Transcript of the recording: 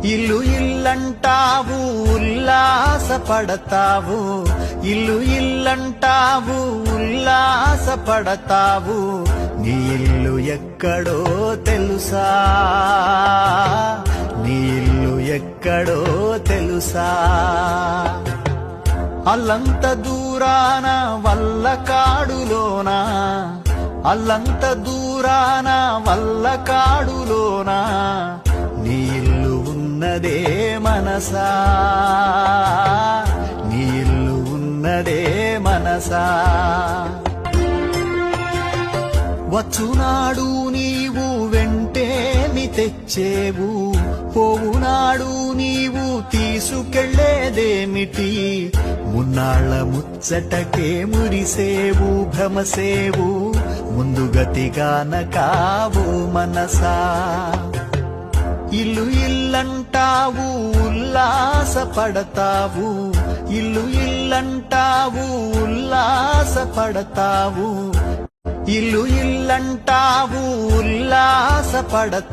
ఇల్లు ఇల్లంటావు ఉల్లాసపడతావు, ఇల్లు ఇల్లంటావు ఉల్లాసపడతావు. నీ ఇల్లు ఎక్కడో తెలుసా, నీ ఇల్లు ఎక్కడో తెలుసా. అల్లంత దూరాన వల్లకాడులోనా, అల్లంత దూరాన వల్లకాడులోనా నీ ఇల్లు ఉన్నదే మనసా, నీ ఇల్లు ఉన్నదే మనసా. వచ్చునాడు నీవు వెంటేమి తెచ్చేవు, పోవునాడు నీవు తీసుకెళ్లేదేమిటి. మున్నాళ్ళ ముచ్చటకే మురిసేవు భ్రమసేవు, ముందుగతిగాన కావు మనసా. ఇల్లు ఇల్లంటావు ఉల్లాసపడతావు, ఇల్లు ఇల్లంటావు ఉల్లాసపడతావు, ఇల్లు ఇల్లంటావు ఉల్లాసపడతావు.